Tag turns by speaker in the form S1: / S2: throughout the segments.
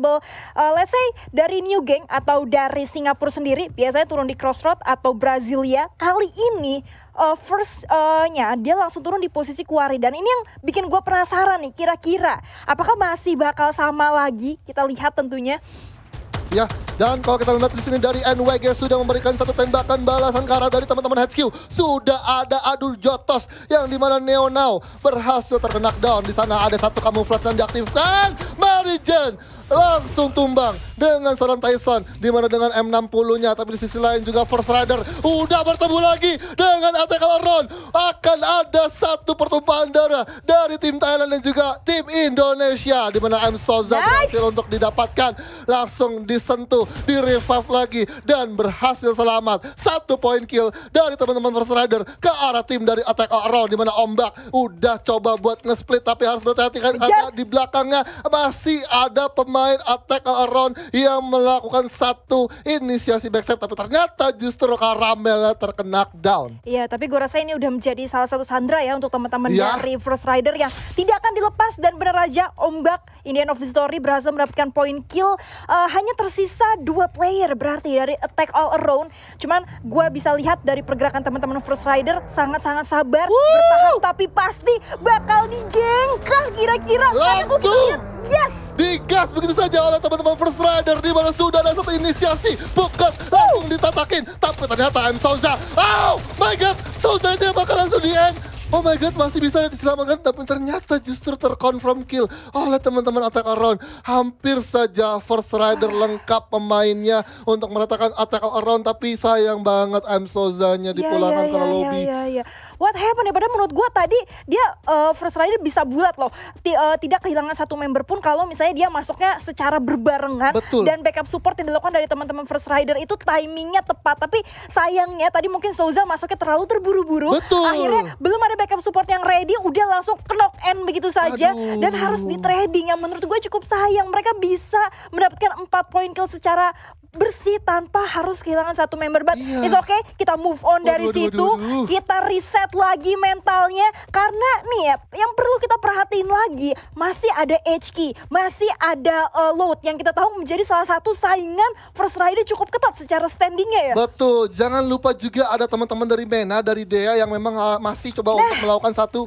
S1: available let's say dari New Gang atau dari Singapura sendiri, biasanya turun di Crossroad atau Brasilia. Kali ini first-nya dia langsung turun di posisi Quarry, dan ini yang bikin gue penasaran nih, kira-kira apakah masih bakal sama lagi? Kita lihat tentunya.
S2: Ya, dan kalau kita melihat di sini dari NWG sudah memberikan satu tembakan balasan ke arah dari teman-teman HQ. Sudah ada adu jotos yang dimana Neo Now berhasil terkena down. Di sana ada satu kamuflase yang diaktifkan. Marijan langsung tumbang dengan seorang Tyson, dimana dengan M60-nya. Tapi di sisi lain juga First Rider udah bertemu lagi dengan Attack Ron. Akan ada satu pertumpahan darah dari tim Thailand dan juga tim Indonesia, dimana M Souza berhasil untuk didapatkan, langsung disentuh, di revive lagi, dan berhasil selamat. 1 poin kill dari teman-teman First Rider ke arah tim dari Attack Ron, dimana Ombak udah coba buat nge-split, tapi harus berhati-hati karena di belakangnya masih ada pemain Attack Ron yang melakukan satu inisiasi backstep, tapi ternyata justru Karamel terkena down.
S1: Iya, tapi gue rasa ini udah menjadi salah satu sandra ya untuk teman-teman dari First Rider yang tidak akan dilepas. Dan benar aja Ombak, Indian of History, berhasil mendapatkan poin kill. Hanya tersisa 2 player berarti dari Attack All Around. Cuman gue bisa lihat dari pergerakan teman-teman First Rider sangat-sangat sabar, bertahan, tapi pasti bakal digengkah kira-kira.
S2: Langsung
S1: yes,
S2: digas begitu saja oleh teman-teman First Rider, di mana sudah ada satu inisiasi bukan langsung ditatakin, tapi ternyata M Souza, oh my god, Souza aja bakal langsung di-end. Oh my god, masih bisa diselamatkan, tapi ternyata justru terconfirm kill oleh teman-teman Attack Around. Hampir saja First Rider lengkap pemainnya untuk meratakan Attack Around, tapi sayang banget M Souza-nya dipulangkan ke lobby.
S1: What happened ya? Padahal menurut gue tadi dia First Rider bisa bulat loh. Tidak kehilangan satu member pun kalau misalnya dia masuknya secara berbarengan.
S2: Betul.
S1: Dan backup support yang dilakukan dari teman-teman First Rider itu timingnya tepat. Tapi sayangnya tadi mungkin Souza masuknya terlalu terburu-buru.
S2: Betul.
S1: Akhirnya belum ada backup support yang ready, udah langsung knock end begitu saja.
S2: Aduh.
S1: Dan harus di trading, yang menurut gue cukup sayang. Mereka bisa mendapatkan 4 poin kill secara bersih tanpa harus kehilangan satu member. But it's okay, kita move on dari situ. Kita reset lagi mentalnya, karena nih ya, yang perlu kita perhatiin lagi, masih ada HK, masih ada Load yang kita tahu menjadi salah satu saingan First Rider cukup ketat secara standingnya ya.
S2: Betul, jangan lupa juga ada teman-teman dari Mena, dari Dea yang memang masih coba untuk melakukan satu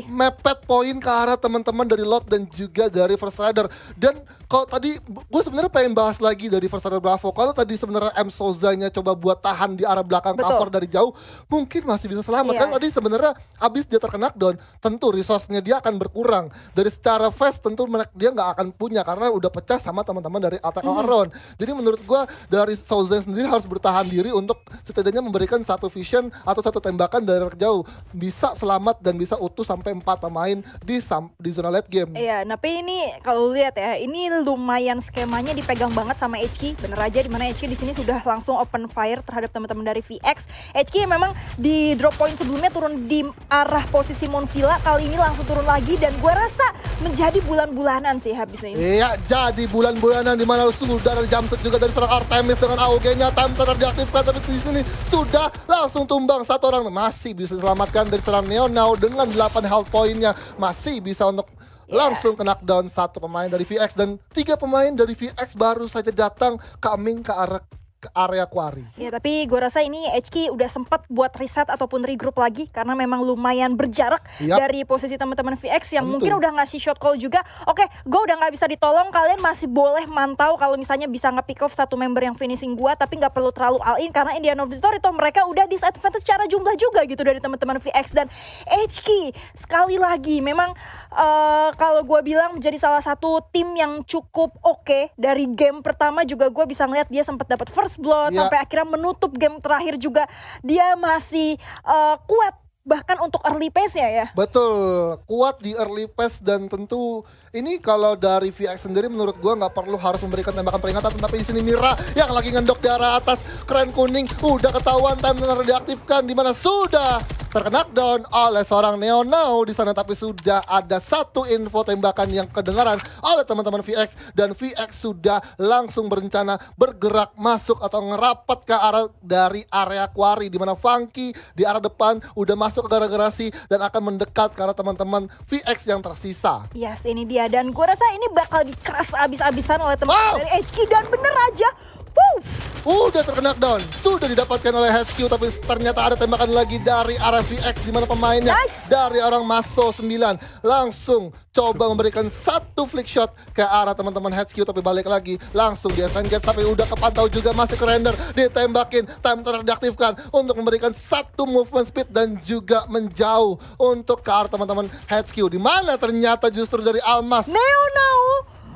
S2: mepet poin ke arah teman-teman dari Lot dan juga dari First Rider. Dan kalau tadi gue sebenarnya pengen bahas lagi dari First Rider Bravo, kalau tadi sebenarnya M Souza-nya coba buat tahan di arah belakang cover dari jauh, mungkin masih bisa selamat. Kan tadi sebenarnya abis dia terkena down, tentu resource-nya dia akan berkurang. Dari secara fast tentu dia nggak akan punya karena udah pecah sama teman-teman dari Attack Around. Jadi menurut gue dari Souza sendiri harus bertahan diri untuk setidaknya memberikan satu vision atau satu tembakan dari jarak jauh, bisa selamat dan bisa utuh sampai 4 pemain di zona late game.
S1: Iya, tapi ini kalau lihat ya, ini lumayan skemanya dipegang banget sama HK. Bener aja, dimana HK di sini sudah langsung open fire terhadap teman-teman dari VX. HK memang di drop point sebelumnya turun di arah posisi Monvilla, kali ini langsung turun lagi, dan gue rasa menjadi bulan-bulanan sih habisnya ini.
S2: Iya, jadi bulan-bulanan dimana sudah ada jumpsuit juga dari seorang Artemis dengan AOG-nya, time turner diaktifkan, tapi di sini sudah langsung tumbang satu orang. Masih bisa diselamatkan dari seorang Neo Now dengan 8 health point-nya, masih bisa untuk langsung kena down satu pemain dari VX, dan 3 pemain dari VX baru saja datang coming ke area Quarry.
S1: Ya, tapi gue rasa ini HK udah sempat buat reset ataupun regroup lagi, karena memang lumayan berjarak dari posisi teman-teman VX yang mungkin udah ngasih shot call juga. Oke, gue udah nggak bisa ditolong, kalian masih boleh mantau kalau misalnya bisa nge-pick off satu member yang finishing gue, tapi nggak perlu terlalu all in karena Indian of History toh mereka udah disadvantage secara jumlah juga gitu dari teman-teman VX. Dan HK sekali lagi memang kalau gue bilang menjadi salah satu tim yang cukup oke. Dari game pertama juga gue bisa ngeliat dia sempat dapat first blood, sampai akhirnya menutup game terakhir juga dia masih kuat bahkan untuk early pace-nya ya.
S2: Betul, kuat di early pace, dan tentu ini kalau dari VX sendiri menurut gue nggak perlu harus memberikan tembakan peringatan, tapi di sini Mira yang lagi ngendok di arah atas, keren kuning udah ketahuan, time turner diaktifkan, dimana sudah terkena down oleh seorang Neo Now di sana, tapi sudah ada satu info tembakan yang kedengaran oleh teman-teman VX, dan VX sudah langsung berencana bergerak masuk atau ngerapat ke arah dari area quarry, di mana Funky di arah depan udah masuk ke garasi dan akan mendekat ke arah teman-teman VX yang tersisa.
S1: Yes, ini dia, dan gue rasa ini bakal dikeras abis-abisan oleh teman-teman dari HQ, dan bener aja.
S2: Udah terkena down, sudah didapatkan oleh HQ, tapi ternyata ada tembakan lagi dari arah VX, di mana pemainnya dari orang Maso 9 langsung coba memberikan satu flick shot ke arah teman-teman HQ, tapi balik lagi langsung dia engage, tapi udah kepantau juga, masih ke render, ditembakin, time terdeaktifkan untuk memberikan satu movement speed dan juga menjauh untuk ke arah teman-teman HQ, di mana ternyata justru dari Almas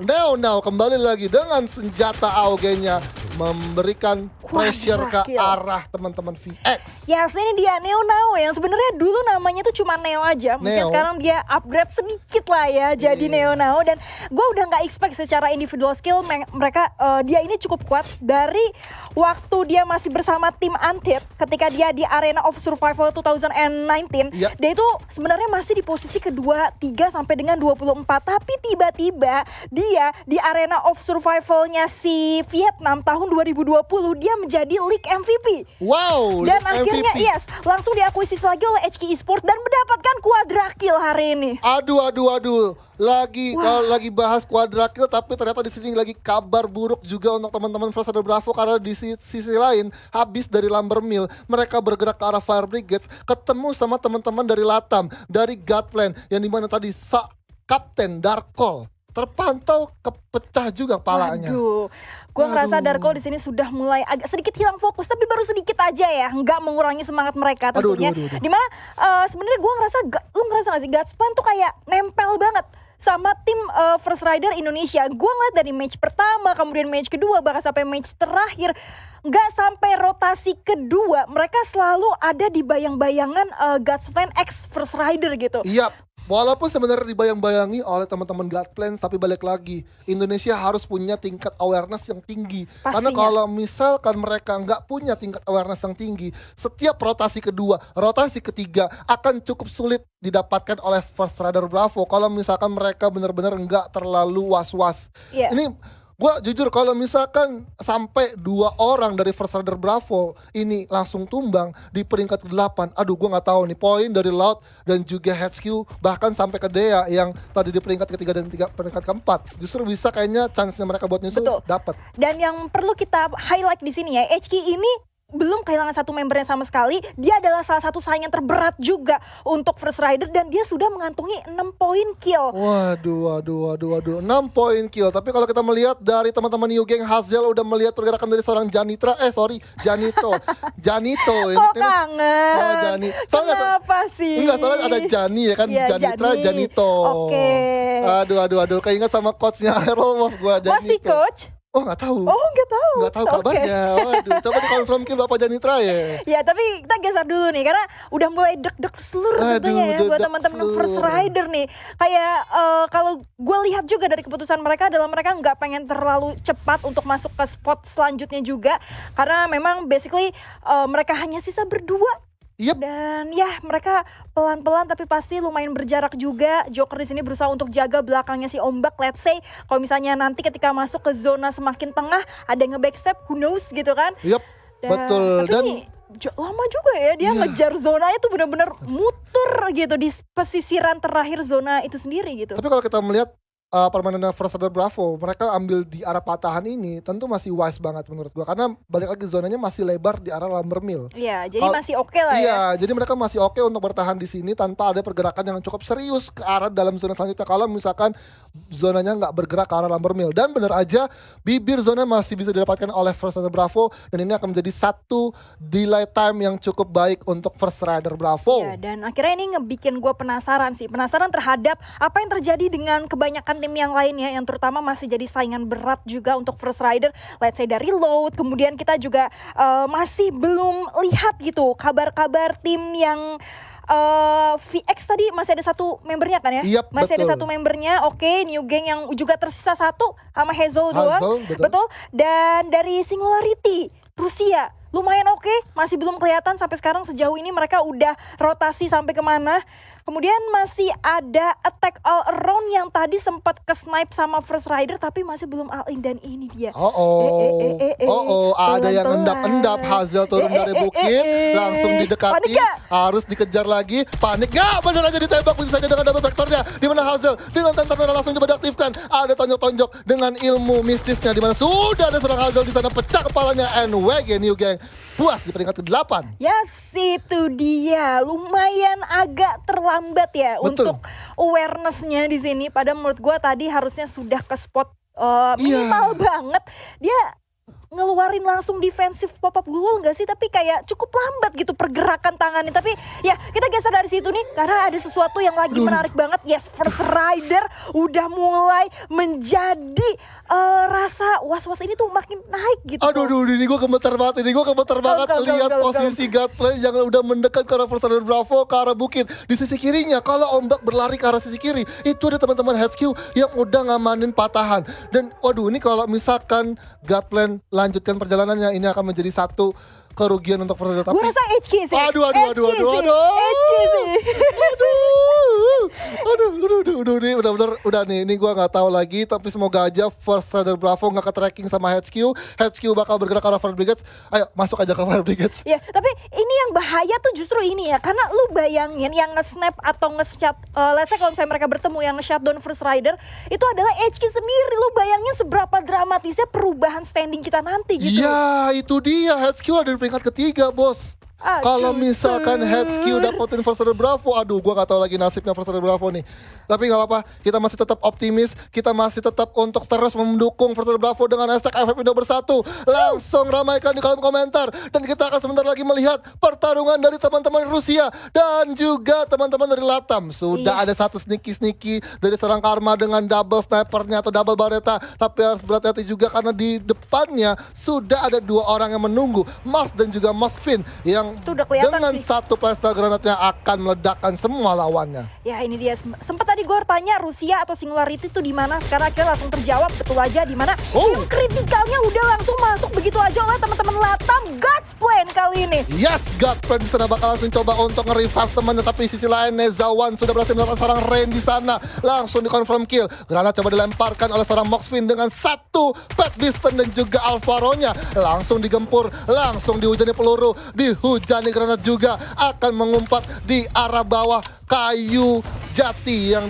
S2: Neo Now kembali lagi dengan senjata AOG-nya memberikan pressure ke arah teman-teman VX.
S1: Yes, ini dia Neo Now yang sebenarnya dulu namanya tuh cuma Neo aja. Mungkin sekarang dia upgrade sedikit lah ya jadi Neo Now, dan gue udah nggak expect secara individual skill mereka dia ini cukup kuat dari waktu dia masih bersama tim Antid ketika dia di Arena of Survival 2019. Dia itu sebenarnya masih di posisi kedua 3 sampai dengan 24, tapi tiba-tiba dia di Arena of Survival-nya si Vietnam tahun 2020 dia menjadi League MVP.
S2: Wow,
S1: dan akhirnya
S2: MVP.
S1: Langsung diakuisisi lagi oleh HQ Esports dan mendapatkan quadra kill hari ini.
S2: Aduh. Kalau lagi bahas quadra kill, tapi ternyata di sini lagi kabar buruk juga untuk teman-teman First Order Bravo, karena di sisi lain habis dari Lumber Mill mereka bergerak ke arah Fire Brigades, ketemu sama teman-teman dari Latam, dari Godplan, yang dimana tadi Kapten Darkol terpantau kepecah juga kepalanya.
S1: Gue ngerasa Darko di sini sudah mulai agak sedikit hilang fokus, tapi baru sedikit aja ya, nggak mengurangi semangat mereka tentunya. Dimana sebenarnya gue ngerasa, lu ngerasa nggak sih Godsplan tuh kayak nempel banget sama tim First Rider Indonesia. Gue ngeliat dari match pertama, kemudian match kedua, bahkan sampai match terakhir, nggak sampai rotasi kedua mereka selalu ada di bayang-bayangan Godsplan X First Rider gitu.
S2: Iya. Walaupun sebenarnya dibayang-bayangi oleh teman-teman Godplan, tapi balik lagi Indonesia harus punya tingkat awareness yang tinggi.
S1: Pastinya.
S2: Karena kalau misalkan mereka nggak punya tingkat awareness yang tinggi, setiap rotasi kedua, rotasi ketiga akan cukup sulit didapatkan oleh First Rider Bravo. Kalau misalkan mereka benar-benar nggak terlalu was-was. Ini gue jujur, kalau misalkan sampai 2 orang dari First Rider Bravo ini langsung tumbang di peringkat ke-8, aduh gue gak tahu nih, poin dari Loud dan juga HQ bahkan sampai ke Dea yang tadi di peringkat ketiga dan peringkat ke-4, justru bisa kayaknya chance-nya mereka buat nyusul dapat.
S1: Dan yang perlu kita highlight di sini ya, HQ ini belum kehilangan satu membernya sama sekali. Dia adalah salah satu saingan terberat juga untuk First Rider, dan dia sudah mengantongi 6 poin kill.
S2: Waduh, 6 poin kill. Tapi kalau kita melihat dari teman-teman New Gang, Hazel udah melihat pergerakan dari seorang Janito. Janito.
S1: Oh, kangen.
S2: Oh, Jani.
S1: Kenapa sih?
S2: Enggak, soalnya ada Jani ya kan, Janitra, Janito.
S1: Oke.
S2: Aduh, keinget sama coachnya Aerolov gua, Janito.
S1: Masih coach?
S2: Oh, nggak tahu. Nggak tahu kabarnya. Waduh, coba dikonfirm kill Bapak Janitra ya.
S1: Ya, tapi kita geser dulu nih, karena udah mulai deg-deg seluruh tentunya ya buat teman-teman First Rider nih. Kayak kalau gue lihat juga dari keputusan mereka adalah mereka nggak pengen terlalu cepat untuk masuk ke spot selanjutnya juga, karena memang basically mereka hanya sisa berdua. Dan ya mereka pelan-pelan tapi pasti lumayan berjarak juga. Joker di sini berusaha untuk jaga belakangnya si Ombak. Let's say kalau misalnya nanti ketika masuk ke zona semakin tengah ada yang nge-backstep, who knows gitu kan.
S2: Betul.
S1: Tapi lama juga ya dia ngejar zonanya tuh benar-benar muter gitu di pesisiran terakhir zona itu sendiri gitu.
S2: Tapi kalau kita melihat permainan First Order Bravo, mereka ambil di arah patahan ini tentu masih wise banget menurut gua, karena balik lagi zonanya masih lebar di arah Lumber Mill.
S1: Iya, jadi masih oke lah ya.
S2: Iya, jadi mereka masih oke untuk bertahan di sini tanpa ada pergerakan yang cukup serius ke arah dalam zona selanjutnya kalau misalkan zonanya nggak bergerak ke arah Lumber Mill. Dan benar aja bibir zona masih bisa didapatkan oleh First Order Bravo, dan ini akan menjadi satu delay time yang cukup baik untuk First Rider Bravo.
S1: Ya, dan akhirnya ini ngebikin gue penasaran terhadap apa yang terjadi dengan kebanyakan tim yang lainnya yang terutama masih jadi saingan berat juga untuk First Rider. Let's say dari Loud, kemudian kita juga masih belum lihat gitu kabar-kabar tim yang VX tadi masih ada satu membernya kan ya? Masih ada satu membernya. Oke, New Gang yang juga tersisa satu sama Hazel doang. Betul. Dan dari Singularity Rusia lumayan oke, masih belum kelihatan sampai sekarang sejauh ini mereka udah rotasi sampai kemana. Kemudian masih ada attack all around yang tadi sempat ke snipe sama First Rider tapi masih belum all in, dan ini dia.
S2: Ada yang endap-endap. Hazel turun dari bukit, langsung didekati, harus dikejar lagi. Panik gak? Bener aja ditembak bisa saja dengan double vektornya. Dimana Hazel dengan tentarnya langsung coba diaktifkan. Ada tonjok-tonjok dengan ilmu mistisnya, dimana sudah ada seorang Hazel di sana, pecah kepalanya. NWG New Gang puas di peringkat ke-8.
S1: Yes, itu dia. Lumayan agak terlambat ya.
S2: Betul.
S1: Untuk awareness-nya di sini. Padahal menurut gue tadi harusnya sudah ke spot minimal banget. Dia ngeluarin langsung defensif pop-up global gak sih? Tapi kayak cukup lambat gitu pergerakan tangannya. Tapi ya kita geser dari situ nih, karena ada sesuatu yang lagi menarik banget. Yes, First Rider udah mulai menjadi rasa was-was ini tuh makin naik gitu.
S2: Aduh, ini gue gemetar banget. Lihat posisi Godplay yang udah mendekat ke arah First Rider Bravo, ke arah bukit. Di sisi kirinya, kalau ombak berlari ke arah sisi kiri, itu ada teman-teman HQ yang udah ngamanin patahan. Dan waduh, ini kalau misalkan Godplan lanjutkan perjalanannya, ini akan menjadi satu kerugian untuk First Rider.
S1: Gue rasa HQ sih.
S2: Aduh. Ini udah nih, ini gue nggak tahu lagi, tapi semoga aja First Rider Bravo nggak ke tracking sama HQ bakal bergerak ke arah Fire Brigades. Ayo masuk aja ke Fire Brigades.
S1: Ya, tapi ini yang bahaya tuh justru ini ya, karena lu bayangin yang nge-snap atau nge-shut, let's say kalau misalnya mereka bertemu yang nge-shutdown First Rider, itu adalah HQ sendiri. Lu bayangin seberapa dramatisnya perubahan standing kita nanti gitu.
S2: Iya, itu dia, HQ ada di peringkat ketiga, bos. Kalau misalkan HQ dapetin First Rider Bravo, aduh gua gak tahu lagi nasibnya First Rider Bravo nih. Tapi gak apa-apa, kita masih tetap optimis, kita masih tetap untuk terus mendukung First Rider Bravo dengan hashtag FF Indo Bersatu. Langsung ramaikan di kolom komentar, dan kita akan sebentar lagi melihat pertarungan dari teman-teman Rusia dan juga teman-teman dari Latam. Sudah ada satu sneaky dari seorang Karma dengan double snipernya atau double bareta, tapi harus berhati-hati juga karena di depannya sudah ada dua orang yang menunggu, Mars dan juga Moskvin, yang dengan satu plasma granatnya akan meledakkan semua lawannya.
S1: Ya ini dia, sempat tadi gue tanya Rusia atau Singularity itu di mana, sekarang akhirnya langsung terjawab betul aja di mana. Yang kritikalnya udah langsung masuk begitu aja oleh teman-teman Latam. God's plan kali ini.
S2: Yes, God's plan di sana bakal langsung coba untuk nge-revive temannya, tapi sisi lain Nezawan sudah berhasil melakukan seorang Rain di sana, langsung di-confirm kill. Granat coba dilemparkan oleh seorang Moxfin dengan satu Pet Beaston dan juga Alvaronya, langsung digempur, langsung dihujani peluru, dihujani granat juga, akan mengumpat di arah bawah kayu jati yang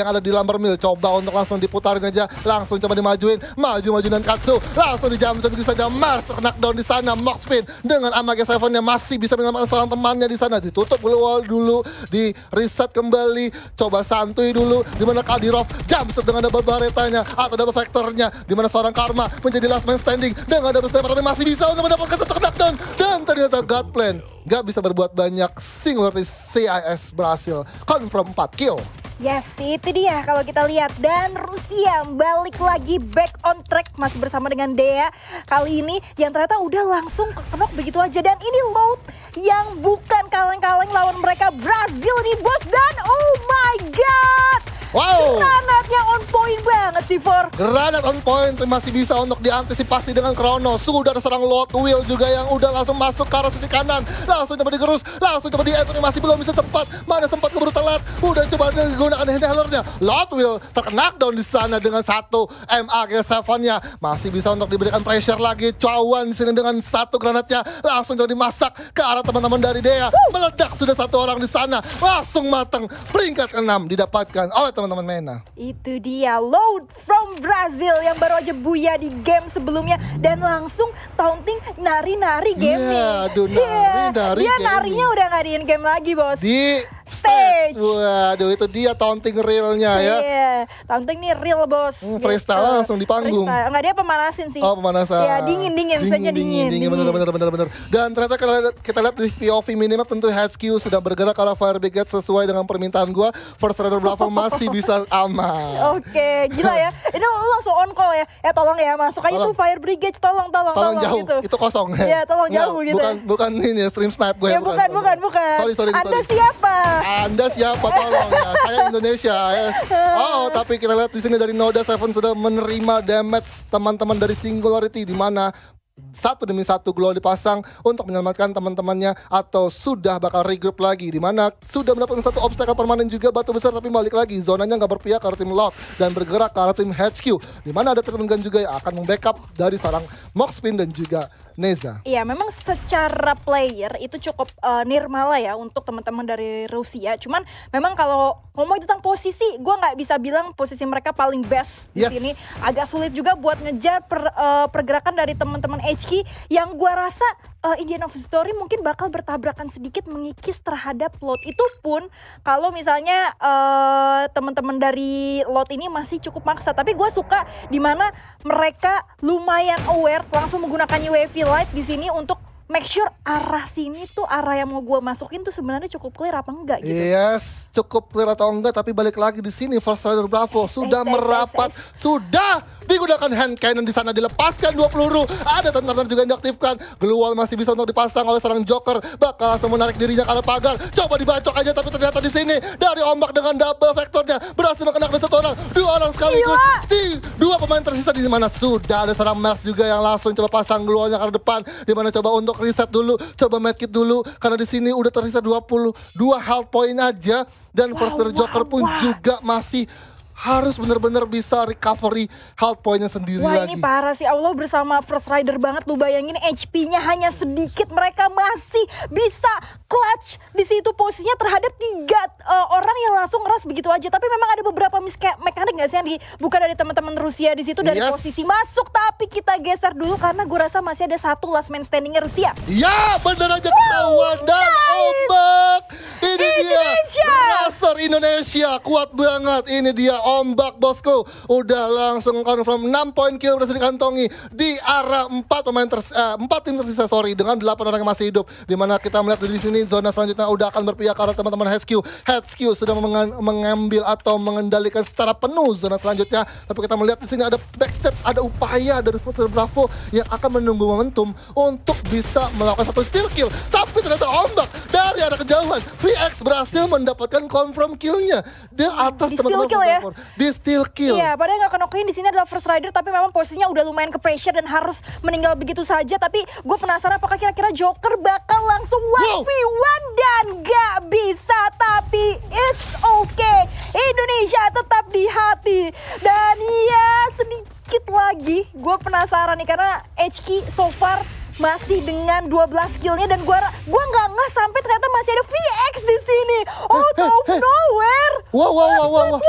S2: ada di lumber mill. Coba untuk langsung diputarin aja, langsung coba dimajuin, maju dan Katsu langsung dijamkan begitu saja. Mars knockdown di sana. Moxfin dengan Amage 7-nya masih bisa menyelamatkan seorang temannya di sana. Ditutup wall dulu, di reset kembali, coba santuy dulu, di mana Kadirov jumpset dengan double baretanya atau double vektornya, di mana seorang Karma menjadi last man standing dengan double sniper, tapi masih bisa untuk mendapatkan satu knockdown. Dan ternyata Godplan gak bisa berbuat banyak. Singularity CIS berhasil confirm 4 kill.
S1: Yes, itu dia kalau kita lihat. Dan Rusia balik lagi back on track, masih bersama dengan Dea. Kali ini yang ternyata udah langsung knock begitu aja. Dan ini load yang bukan kaleng-kaleng lawan mereka, Brazil nih bos. Dan oh my god,
S2: wow,
S1: granatnya on point banget sih, For.
S2: Granat on point masih bisa untuk diantisipasi dengan Chrono. Sudah ada seorang Lord Will juga yang udah langsung masuk ke arah sisi kanan. Langsung coba digerus, langsung coba di-entry, masih belum bisa sempat. Mana sempat keburu telat, udah coba menggunakan handhellernya. Lord Will terkena down di sana dengan satu MAG 7-nya. Masih bisa untuk diberikan pressure lagi. Cuawan di sini dengan satu granatnya. Langsung coba dimasak ke arah teman-teman dari Dea. Meledak sudah satu orang di sana. Langsung matang. Peringkat ke-6 didapatkan oleh teman-teman MENA.
S1: Itu dia, load from Brazil yang baru aja buya di game sebelumnya. Dan langsung taunting nari-nari game nih.
S2: Aduh, nari-nari
S1: dia
S2: game.
S1: Narinya udah gak di in-game lagi, bos.
S2: Di
S1: stage.
S2: Waduh, itu dia taunting realnya ya.
S1: Iya, taunting nih real, bos.
S2: Freestyle
S1: gitu.
S2: langsung di panggung.
S1: Freestyle. Enggak, dia pemanasin sih.
S2: Oh, pemanasan.
S1: Ya, dingin.
S2: Bener. Dan ternyata kita lihat di POV minimap, tentu HQ sudah bergerak ke arah Fire Brigade sesuai dengan permintaan gua. First Rider Bravo masih bisa aman.
S1: Oke, gila ya. Ini lu langsung on call ya. Ya tolong ya, masuk aja tuh Fire Brigade, tolong
S2: jauh
S1: gitu.
S2: itu kosong ya.
S1: Iya, tolong jauh gitu.
S2: Bukan ini ya, stream snipe gue.
S1: Ya, bukan.
S2: Sorry.
S1: Anda siapa?
S2: Anda siapa, tolong ya. Saya Indonesia ya. Oh, tapi kita lihat di sini dari Noda 7 sudah menerima damage teman-teman dari Singularity, di mana satu demi satu glow dipasang untuk menyelamatkan teman-temannya atau sudah bakal regroup lagi, di mana sudah mendapatkan satu obstacle permanen juga batu besar, tapi balik lagi zonanya nggak berpihak ke arah tim Loud dan bergerak ke arah tim HQ, di mana ada treatment gun juga yang akan membackup dari seorang Moxpin dan juga Neza.
S1: Iya, memang secara player itu cukup nirmala ya untuk teman-teman dari Rusia. Cuman memang kalau ngomong tentang posisi, gue nggak bisa bilang posisi mereka paling best di sini. Agak sulit juga buat ngejar pergerakan dari teman-teman HQ yang gue rasa Indian of Story mungkin bakal bertabrakan sedikit mengikis terhadap Lot. Itu pun kalau misalnya teman-teman dari Lot ini masih cukup maksa. Tapi gue suka di mana mereka lumayan aware, langsung menggunakan UAV light di sini untuk make sure arah sini tuh arah yang mau gue masukin tuh sebenarnya cukup clear apa enggak gitu.
S2: Yes, cukup clear atau enggak, tapi balik lagi di sini First Rider Bravo sudah merapat, sudah digunakan hand cannon di sana, dilepaskan 2 peluru, ada tentara juga yang diaktifkan. Glue wall masih bisa untuk dipasang oleh seorang Joker, bakal langsung menarik dirinya ke arah pagar. Coba dibacok aja, tapi ternyata di sini dari ombak dengan double vektornya berhasil mengenakan satu orang, 2 orang sekaligus. Dua pemain tersisa di mana sudah ada seorang Mers juga yang langsung coba pasang glue wallnya ke arah depan, di mana coba untuk reset dulu, coba medkit dulu karena di sini udah tersisa 22 health point aja, dan First Rider Joker pun juga masih harus benar-benar bisa recovery health point-nya sendiri lagi.
S1: Wah, ini parah sih, Allah bersama First Rider banget. Lu bayangin HP-nya hanya sedikit, mereka masih bisa clutch di situ posisinya terhadap 3 orang yang langsung ngeras begitu aja. Tapi memang ada beberapa mekanik nggak sih yang dibuka dari teman-teman Rusia di situ dari posisi masuk. Tapi kita geser dulu karena gue rasa masih ada satu last man standing-nya Rusia.
S2: Ya, bener aja ketahuan dan ombak. Ini dia, Racer Indonesia kuat banget. Ini dia ombak bosku, udah langsung confirm 6 poin kill berhasil dikantongi di arah 4 tim tersisa dengan 8 orang yang masih hidup. Dimana kita melihat di sini zona selanjutnya udah akan berpihak ke arah teman-teman HQ. HQ sudah mengambil atau mengendalikan secara penuh zona selanjutnya. Tapi kita melihat di sini ada backstep, ada upaya dari First Rider Bravo yang akan menunggu momentum untuk bisa melakukan satu steal kill. Tapi ternyata ombak dari arah kejauhan, VX berhasil mendapatkan confirm killnya di atas teman-teman
S1: ya.
S2: Di steal kill.
S1: Iya, padahal nggak kenokin di sini adalah First Rider, tapi memang posisinya udah lumayan ke pressure dan harus meninggal begitu saja. Tapi gue penasaran apakah kira-kira Joker bakal langsung 1v1 dan nggak bisa. Tapi it's okay, Indonesia tetap di hati. Dan ya sedikit lagi gue penasaran nih karena HQ so far masih dengan 12 killnya, dan gua nggak ngeh sampai ternyata masih ada VX di sini out of nowhere.
S2: Wow.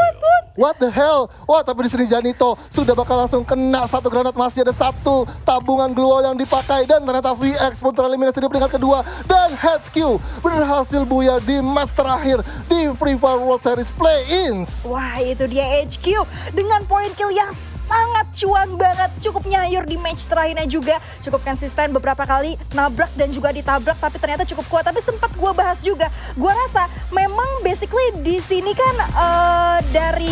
S2: What the hell? Wah, tapi di sini Janito sudah bakal langsung kena satu granat, masih ada satu tabungan glue wall yang dipakai, dan ternyata VX pun tereliminasi di peringkat kedua, dan HQ berhasil buya di match terakhir di Free Fire World Series Play-ins.
S1: Wah, itu dia HQ dengan poin kill yang sangat cuan banget, cukup nyayur di match terakhirnya juga, cukup konsisten beberapa kali nabrak dan juga ditabrak, tapi ternyata cukup kuat. Tapi sempat gue bahas juga, gue rasa memang basically di sini kan dari